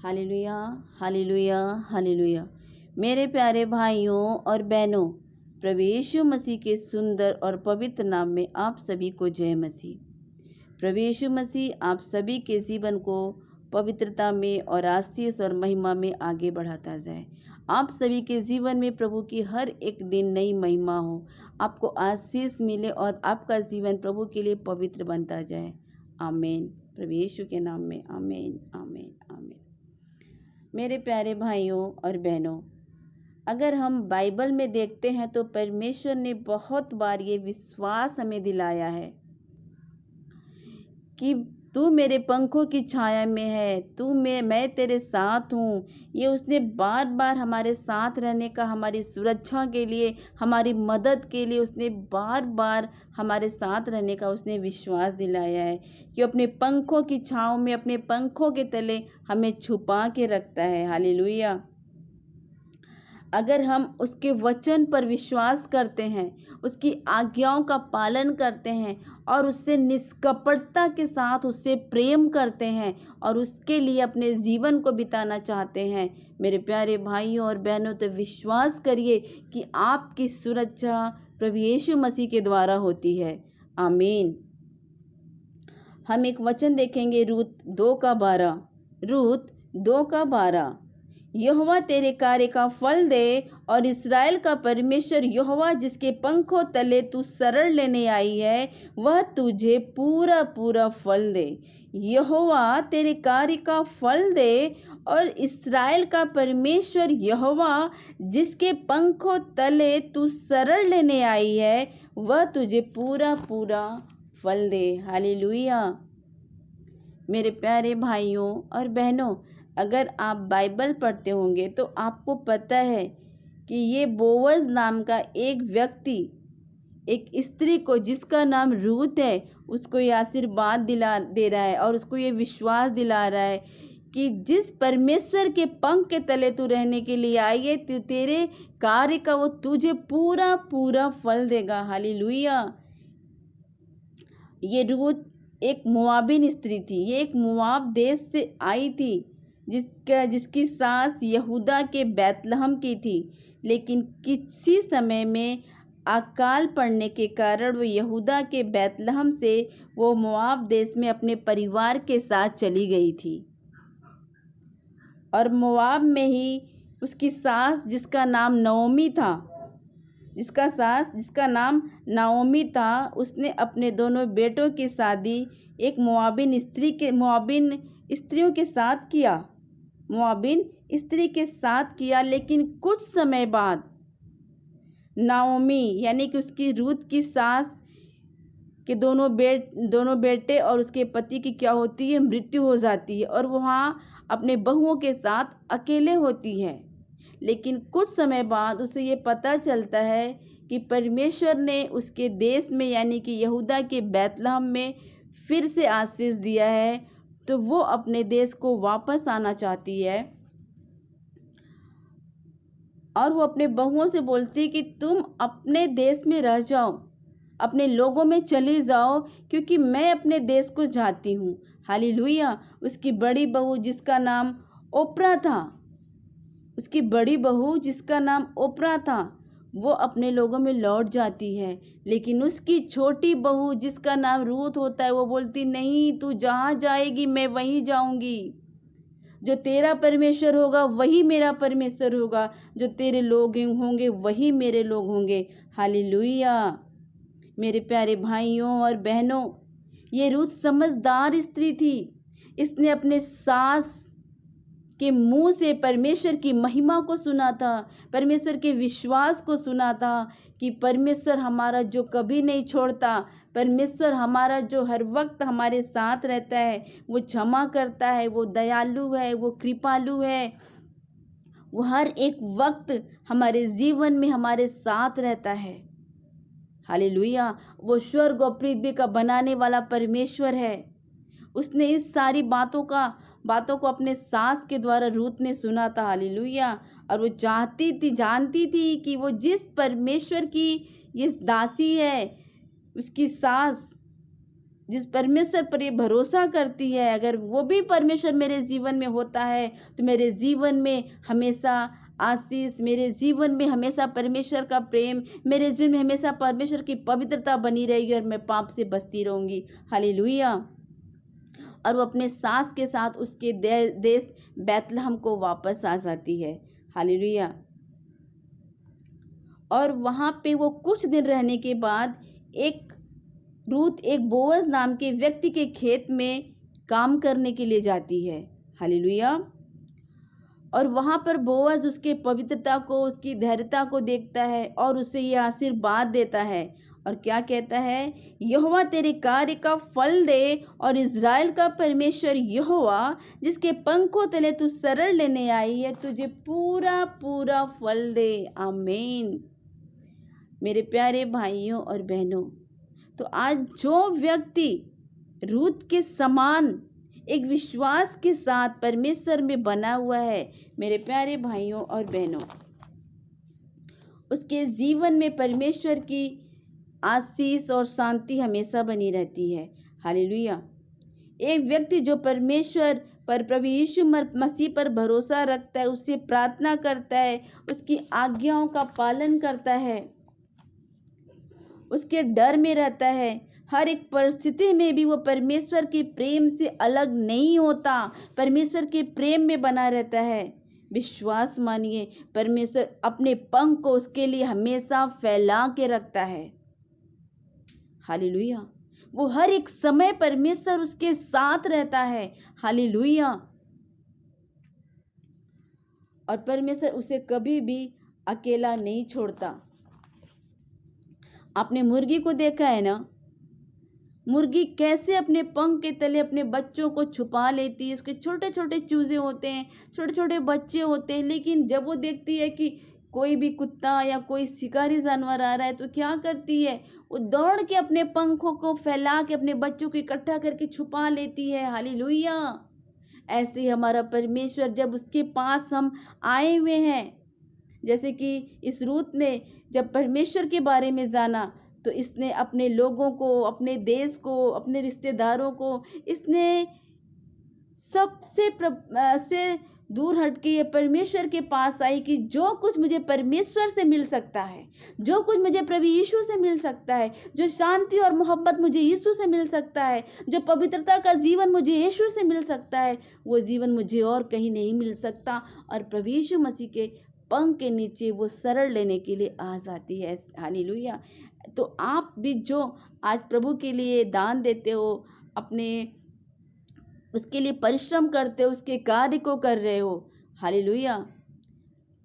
Hallelujah, hallelujah, hallelujah. मेरे प्यारे भाइयों और बहनों, प्रभु यीशु मसीह के सुंदर और पवित्र नाम में आप सभी को जय मसीह। प्रभु यीशु मसीह आप सभी के जीवन को पवित्रता में और आशीष और महिमा में आगे बढ़ाता जाए। आप सभी के जीवन में प्रभु की हर एक दिन नई महिमा हो, आपको आशीष मिले और आपका जीवन प्रभु के लिए पवित्र बनता जाए। आमीन। प्रभु यीशु के नाम में आमीन, आमीन, आमीन। मेरे प्यारे भाइयों और बहनों, अगर हम बाइबल में देखते हैं तो परमेश्वर ने बहुत बार ये विश्वास हमें दिलाया है कि तू मेरे पंखों की छाया में है, मैं तेरे साथ हूँ। ये उसने बार बार हमारे साथ रहने का, हमारी सुरक्षा के लिए, हमारी मदद के लिए उसने बार बार हमारे साथ रहने का उसने विश्वास दिलाया है कि अपने पंखों की छाँव में, अपने पंखों के तले हमें छुपा के रखता है। हालेलुया। अगर हम उसके वचन पर विश्वास करते हैं, उसकी आज्ञाओं का पालन करते हैं और उससे निष्कपटता के साथ उससे प्रेम करते हैं और उसके लिए अपने जीवन को बिताना चाहते हैं, मेरे प्यारे भाइयों और बहनों, तो विश्वास करिए कि आपकी सुरक्षा प्रभु यीशु मसीह के द्वारा होती है। आमीन। हम एक वचन देखेंगे रूत 2:12। रूत 2:12। यहोवा तेरे कार्य का फल दे और इस्राएल का परमेश्वर यहोवा जिसके पंखों तले तू शरण लेने आई है, वह तुझे पूरा पूरा फल दे। यहोवा तेरे कार्य का फल दे और इस्राएल का परमेश्वर यहोवा जिसके पंखों तले तू शरण लेने आई है, वह तुझे पूरा पूरा फल दे। हालेलुया। मेरे प्यारे भाइयों और बहनों, अगर आप बाइबल पढ़ते होंगे तो आपको पता है कि ये बोअज नाम का एक व्यक्ति एक स्त्री को, जिसका नाम रूत है, उसको ये आशीर्वाद दे रहा है और उसको ये विश्वास दिला रहा है कि जिस परमेश्वर के पंख के तले तू रहने के लिए आई है, तू तेरे कार्य का वो तुझे पूरा पूरा फल देगा। हालेलुया। ये रूत एक मोआबिन स्त्री थी। ये एक मोआब देश से आई थी, जिसकी सास यहूदा के बैतलहम की थी, लेकिन किसी समय में अकाल पड़ने के कारण वो यहूदा के बैतलहम से वो मोआब देश में अपने परिवार के साथ चली गई थी। और मोआब में ही उसकी सास, जिसका नाम नओमी था, जिसका नाम नाओमी था, उसने अपने दोनों बेटों की शादी एक मोआबिन स्त्रियों के साथ किया। मोआबिन स्त्री के साथ किया, लेकिन कुछ समय बाद नाओमी यानी कि उसकी रूत की सास के दोनों बेटे और उसके पति की क्या होती है, मृत्यु हो जाती है और वहाँ अपने बहुओं के साथ अकेले होती है। लेकिन कुछ समय बाद उसे ये पता चलता है कि परमेश्वर ने उसके देश में यानी कि यहूदा के बैतलहम में फिर से आशीष दिया है, तो वो अपने देश को वापस आना चाहती है और वो अपने बहुओं से बोलती है कि तुम अपने देश में रह जाओ, अपने लोगों में चली जाओ, क्योंकि मैं अपने देश को चाहती हूँ। हालेलुया। उसकी बड़ी बहू जिसका नाम ओप्रा था, वो अपने लोगों में लौट जाती है, लेकिन उसकी छोटी बहू जिसका नाम रूत होता है, वो बोलती नहीं, तू जहाँ जाएगी मैं वहीं जाऊंगी। जो तेरा परमेश्वर होगा वही मेरा परमेश्वर होगा, जो तेरे लोग होंगे वही मेरे लोग होंगे। हालेलुया। मेरे प्यारे भाइयों और बहनों, ये रूत समझदार स्त्री थी। इसने अपने सास के मुंह से परमेश्वर की महिमा को सुना था, परमेश्वर के विश्वास को सुना था कि परमेश्वर हमारा जो कभी नहीं छोड़ता, परमेश्वर हमारा जो हर वक्त हमारे साथ रहता है, वो क्षमा करता है, वो दयालु है, वो कृपालु है, वो हर एक वक्त हमारे जीवन में हमारे साथ रहता है। हालेलुया। वो स्वर्ग और पृथ्वी का बनाने वाला परमेश्वर है। उसने इस सारी बातों को अपने सास के द्वारा रूत ने सुना था। हालेलुया। और वो जानती थी कि वो जिस परमेश्वर की ये दासी है, उसकी सास, जिस परमेश्वर पर ये भरोसा करती है, अगर वो भी परमेश्वर मेरे जीवन में होता है तो मेरे जीवन में हमेशा आशीष, मेरे जीवन में हमेशा परमेश्वर का प्रेम, मेरे जीवन में हमेशा परमेश्वर की पवित्रता बनी रहेगी और मैं पाप से बचती रहूंगी। हालेलुया। और वो अपने सास के साथ उसके देश बैतलहम को वापस आ जाती है। हालेलुया। और वहां पे वो कुछ दिन रहने के बाद रूथ एक बोअज नाम के व्यक्ति के खेत में काम करने के लिए जाती है। हालेलुया। और वहां पर बोअज उसके पवित्रता को, उसकी धैर्यता को देखता है और उसे यह आशीर्वाद देता है। और क्या कहता है? यहोवा तेरे कार्य का फल दे और इज़राइल का परमेश्वर यहोवा जिसके पंखों तले तू शरण लेने आई है, तुझे पूरा पूरा फल दे। आमीन। मेरे प्यारे भाइयों और बहनों, तो आज जो व्यक्ति रूथ के समान एक विश्वास के साथ परमेश्वर में बना हुआ है, मेरे प्यारे भाइयों और बहनों, उसके जीवन में परमेश्वर की आशीष और शांति हमेशा बनी रहती है। हालेलुया। एक व्यक्ति जो परमेश्वर पर, प्रभु यीशु मसीह पर भरोसा रखता है, उससे प्रार्थना करता है, उसकी आज्ञाओं का पालन करता है, उसके डर में रहता है, हर एक परिस्थिति में भी वो परमेश्वर के प्रेम से अलग नहीं होता, परमेश्वर के प्रेम में बना रहता है। विश्वास मानिए, परमेश्वर अपने पंख को उसके लिए हमेशा फैला के रखता है। हालेलुया। वो हर एक समय परमेश्वर उसके साथ रहता है। हालेलुया। और परमेश्वर उसे कभी भी अकेला नहीं छोड़ता। आपने मुर्गी को देखा है ना? मुर्गी कैसे अपने पंख के तले अपने बच्चों को छुपा लेती है। उसके छोटे छोटे चूजे होते हैं, छोटे छोटे बच्चे होते हैं, लेकिन जब वो देखती है कि कोई भी कुत्ता या कोई शिकारी जानवर आ रहा है तो क्या करती है? वो दौड़ के अपने पंखों को फैला के अपने बच्चों को इकट्ठा करके छुपा लेती है। हालेलुया। ऐसे ही हमारा परमेश्वर, जब उसके पास हम आए हुए हैं, जैसे कि इस रूत ने जब परमेश्वर के बारे में जाना तो इसने अपने लोगों को, अपने देश को, अपने रिश्तेदारों को, इसने सबसे से दूर हट के ये परमेश्वर के पास आई कि जो कुछ मुझे परमेश्वर से मिल सकता है, जो कुछ मुझे प्रभु यीशु से मिल सकता है, जो शांति और मोहब्बत मुझे यीशु से मिल सकता है, जो पवित्रता का जीवन मुझे यीशु से मिल सकता है, वो जीवन मुझे और कहीं नहीं मिल सकता। और प्रभु यीशु मसीह के पंख के नीचे वो शरण लेने के लिए आ जाती है। हालेलुया। तो आप भी जो आज प्रभु के लिए दान देते हो, अपने उसके लिए परिश्रम करते हो, उसके कार्य को कर रहे हो, हालेलुया,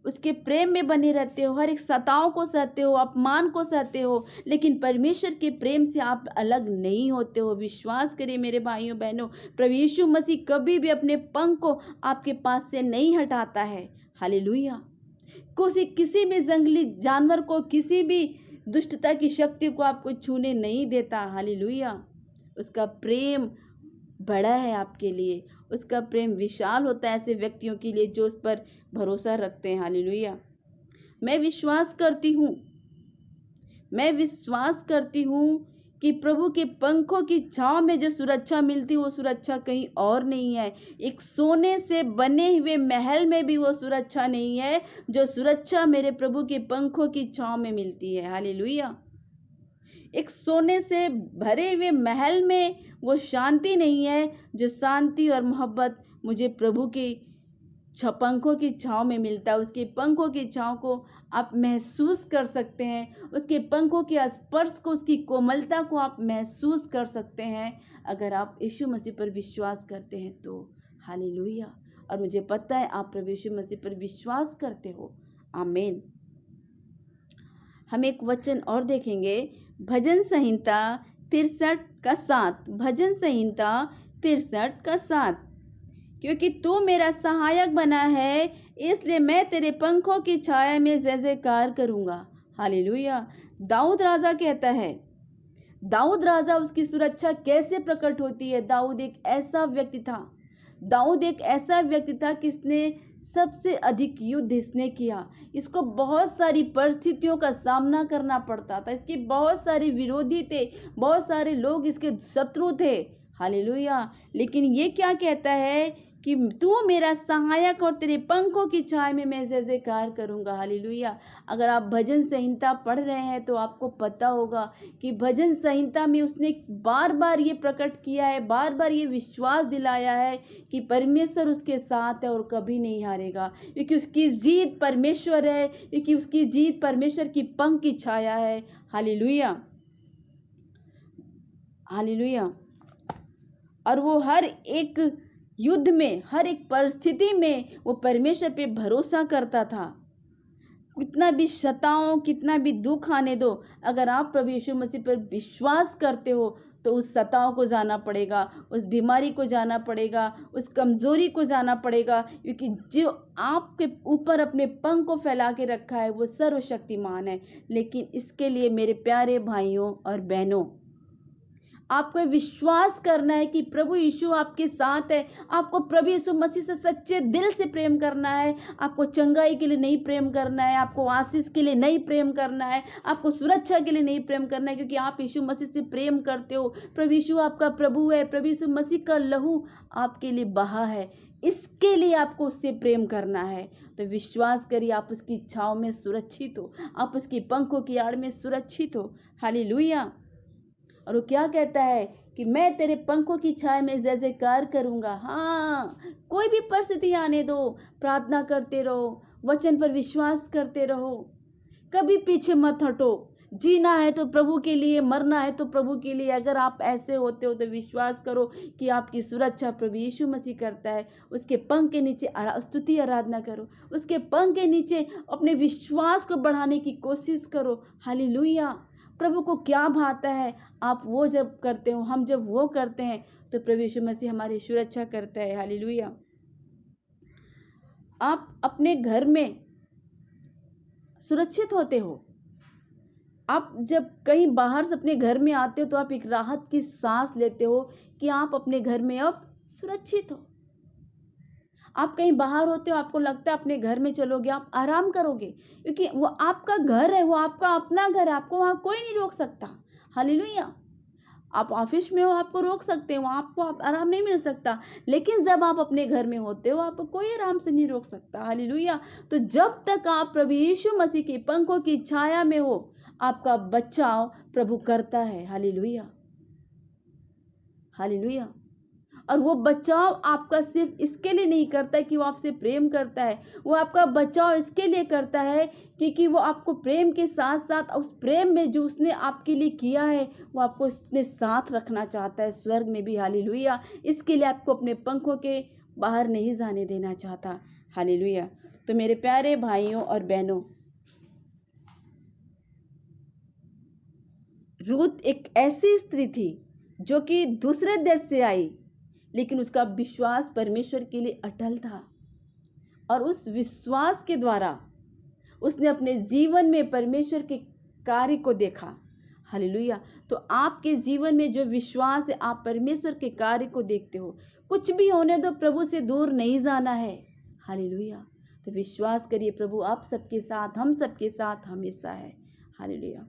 उसके प्रेम में बने रहते हो, हर एक सताव को सहते हो, अपमान को सहते हो, लेकिन परमेश्वर के प्रेम से आप अलग नहीं होते हो। विश्वास करिए मेरे भाइयों बहनों, प्रभु यीशु मसीह कभी भी अपने पंख को आपके पास से नहीं हटाता है। हालेलुया। किसी भी जंगली जानवर को, किसी भी दुष्टता की शक्ति को आपको छूने नहीं देता। हालेलुया। उसका प्रेम बड़ा है आपके लिए, उसका प्रेम विशाल होता है ऐसे व्यक्तियों के लिए जो उस पर भरोसा रखते हैं। हालेलुया। मैं विश्वास करती हूँ कि प्रभु के पंखों की छांव में जो सुरक्षा मिलती है वो सुरक्षा कहीं और नहीं है। एक सोने से बने हुए महल में भी वो सुरक्षा नहीं है जो सुरक्षा मेरे प्रभु के पंखों की छांव में मिलती है। हालेलुया। एक सोने से भरे हुए महल में वो शांति नहीं है जो शांति और मोहब्बत मुझे प्रभु के पंखों की छांव में मिलता है। उसके पंखों की छांव को आप महसूस कर सकते हैं, उसके पंखों के स्पर्श को, उसकी कोमलता को आप महसूस कर सकते हैं अगर आप यीशु मसीह पर विश्वास करते हैं तो। हालेलुया। और मुझे पता है आप प्रभु यीशु मसीह पर विश्वास करते हो। आमीन। हम एक वचन और देखेंगे, भजन संहिता 63:7। भजन संहिता 63:7। क्योंकि तू मेरा सहायक बना है, इसलिए मैं तेरे पंखों की छाया में जय जयकार करूंगा। हालेलुया। दाऊद राजा कहता है, दाऊद राजा, उसकी सुरक्षा कैसे प्रकट होती है? दाऊद एक ऐसा व्यक्ति था किसने सबसे अधिक युद्ध इसने किया। इसको बहुत सारी परिस्थितियों का सामना करना पड़ता था। इसके बहुत सारे विरोधी थे, बहुत सारे लोग इसके शत्रु थे। हालेलुया। लेकिन ये क्या कहता है कि तू मेरा सहायक और तेरे पंखों की छाया में मैं जय जयकार करूंगा। हालेलुया। अगर आप भजन संहिता पढ़ रहे हैं तो आपको पता होगा कि भजन संहिता में उसने बार बार ये प्रकट किया है, बार बार ये विश्वास दिलाया है कि परमेश्वर उसके साथ है और कभी नहीं हारेगा, क्योंकि उसकी जीत परमेश्वर है, क्योंकि उसकी जीत परमेश्वर की पंख की छाया है। Hallelujah, hallelujah. और वो हर एक युद्ध में, हर एक परिस्थिति में वो परमेश्वर पे भरोसा करता था। कितना भी सताओ, कितना भी दुख आने दो, अगर आप प्रभु यीशु मसीह पर विश्वास करते हो तो उस सताओ को जाना पड़ेगा, उस बीमारी को जाना पड़ेगा, उस कमजोरी को जाना पड़ेगा, क्योंकि जो आपके ऊपर अपने पंख को फैला के रखा है वो सर्वशक्तिमान है। लेकिन इसके लिए मेरे प्यारे भाइयों और बहनों, आपको विश्वास करना है कि प्रभु यीशु आपके साथ है। आपको प्रभु यीशु मसीह से सच्चे दिल से प्रेम करना है। आपको चंगाई के लिए नहीं प्रेम करना है, आपको आशीष के लिए नहीं प्रेम करना है, आपको सुरक्षा के लिए नहीं प्रेम करना है, क्योंकि आप यीशु मसीह से प्रेम करते हो। प्रभु यीशु आपका प्रभु है, प्रभु यीशु मसीह का लहू आपके लिए बहा है, इसके लिए आपको उससे प्रेम करना है। तो विश्वास करिए, आप उसकी छाव में सुरक्षित हो, आप उसकी पंखों की आड़ में सुरक्षित हो। हालेलुया। और वो क्या कहता है कि मैं तेरे पंखों की छाया में जय जयकार करूंगा। हाँ, कोई भी परिस्थिति आने दो, प्रार्थना करते रहो, वचन पर विश्वास करते रहो, कभी पीछे मत हटो। जीना है तो प्रभु के लिए, मरना है तो प्रभु के लिए। अगर आप ऐसे होते हो तो विश्वास करो कि आपकी सुरक्षा प्रभु यीशु मसीह करता है। उसके पंख के नीचे स्तुति आराधना करो, उसके पंख के नीचे अपने विश्वास को बढ़ाने की कोशिश करो। हालेलुया। प्रभु को क्या भाता है, आप वो जब करते हो, हम जब वो करते हैं तो प्रभु यीशु मसीह हमारी सुरक्षा करता है। हालेलुया। आप अपने घर में सुरक्षित होते हो। आप जब कहीं बाहर से अपने घर में आते हो तो आप एक राहत की सांस लेते हो कि आप अपने घर में अब सुरक्षित हो। आप कहीं बाहर होते हो, आपको लगता है अपने घर में चलोगे आप आराम करोगे, क्योंकि वो आपका घर है, वो आपका अपना घर है, आपको वहां कोई नहीं रोक सकता। हालेलुया। आप ऑफिस में हो, आपको रोक सकते हो, आपको आराम नहीं मिल सकता, लेकिन जब आप अपने घर में होते हो आपको कोई आराम से नहीं रोक सकता। हालेलुया। तो जब तक आप प्रभु यीशु मसीह के पंखों की छाया में हो, आपका बचाव प्रभु करता है। Hallelujah, hallelujah. और वो बचाव आपका सिर्फ इसके लिए नहीं करता है कि वो आपसे प्रेम करता है, वो आपका बचाव इसके लिए करता है क्योंकि वो आपको प्रेम के साथ साथ उस प्रेम में जो उसने आपके लिए किया है वो आपको अपने साथ रखना चाहता है स्वर्ग में भी। हालेलुया। इसके लिए आपको अपने पंखों के बाहर नहीं जाने देना चाहता। हालेलुया। तो मेरे प्यारे भाइयों और बहनों, रूत एक ऐसी स्त्री थी जो कि दूसरे देश से आई, लेकिन उसका विश्वास परमेश्वर के लिए अटल था और उस विश्वास के द्वारा उसने अपने जीवन में परमेश्वर के कार्य को देखा। हालेलुया। तो आपके जीवन में जो विश्वास है, आप परमेश्वर के कार्य को देखते हो। कुछ भी होने दो, प्रभु से दूर नहीं जाना है। हालेलुया। तो विश्वास करिए, प्रभु आप सबके साथ, हम सबके साथ हमेशा है। हालेलुया।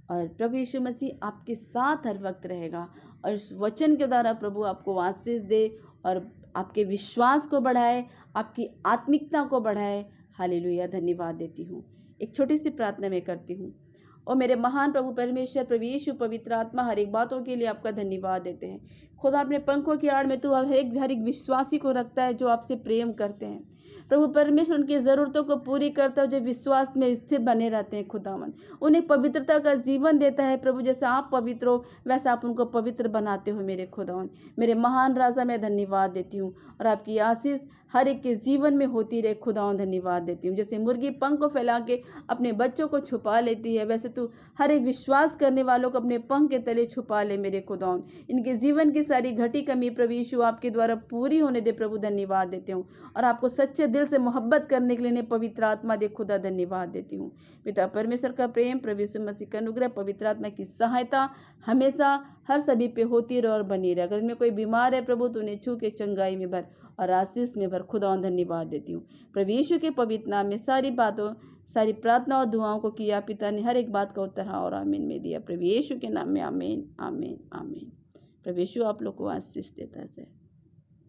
और प्रभु यीशु मसीह आपके साथ हर वक्त रहेगा और इस वचन के द्वारा प्रभु आपको आशीष दे और आपके विश्वास को बढ़ाए, आपकी आत्मिकता को बढ़ाए। हालेलुया। धन्यवाद देती हूँ। एक छोटी सी प्रार्थना मैं करती हूँ। और मेरे महान प्रभु परमेश्वर, प्रभु यीशु, पवित्र आत्मा, हर एक बातों के लिए आपका धन्यवाद देते हैं। खुदा अपने पंखों की आड़ में तू हर एक विश्वासी को रखता है जो आपसे प्रेम करते हैं। प्रभु परमेश्वर उनकी ज़रूरतों को पूरी करता है, जो विश्वास में स्थिर बने रहते हैं। खुदावन उन्हें पवित्रता का जीवन देता है। प्रभु जैसे आप पवित्र हो वैसा आप उनको पवित्र बनाते हो। मेरे खुदावन, मेरे महान राजा, मैं धन्यवाद देती हूँ और आपकी आशीष हर एक के जीवन में होती रहे। खुदावन धन्यवाद देती हूँ। जैसे मुर्गी पंख को फैला के अपने बच्चों को छुपा लेती है, वैसे तू हर एक विश्वास करने वालों को अपने पंख के तले छुपा ले। मेरे खुदावन इनके जीवन की सारी घटी कमी प्रभु यीशु आपके द्वारा पूरी होने दे। प्रभु धन्यवाद देती हूँ और आपको सच्चे दिल से मोहब्बत करने के लिए पवित्र आत्मा दे। खुदा धन्यवाद देती हूँ। पिता परमेश्वर का प्रेम, प्रभु यीशु मसीह का अनुग्रह, पवित्र आत्मा की सहायता हमेशा हर सभी पे होती रहे और बनी रहे। अगर इनमें कोई बीमार है प्रभु तो उन्हें छू के चंगाई में भर और आशीष में भर। खुदा धन्यवाद देती हूँ प्रभु यीशु के पवित्र नाम में सारी बातों, सारी प्रार्थना और दुआओं को किया। पिता ने हर एक बात का उत्तर हाँ और आमीन में दिया। प्रभु यीशु के नाम में आमीन, आमीन, आमीन। प्रभु यीशु आप लोग को आशीष देता है।